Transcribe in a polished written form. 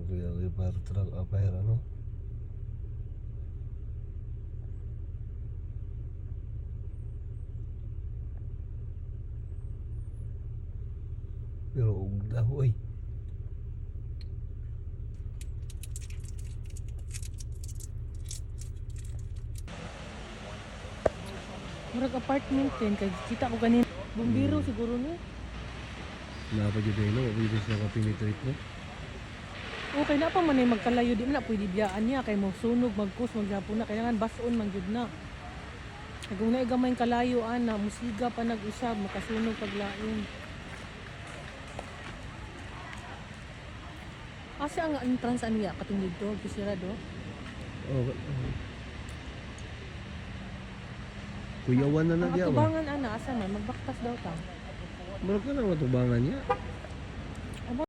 Fire truck, fire ano. Pero ugda oy. Murag apartment din kay kita ko ganin. Bumbiro siguro ni. Napa jud no, pwede siya ka penetrate no. Okay na pa man ay magkalayo di man na pwede biyaan niya kay mo sunog magkus maghapon na kailangan bason man gyud na. Kay kung naay gamay kalayo ana musiga pa nag-usab makasunog paglain. Asa ang entrance aniya katong dito kisirado. Oh. Kuyawan na diya ba? Atubangan ana asa man magbaktas daw ta. Murag na matubangan niya.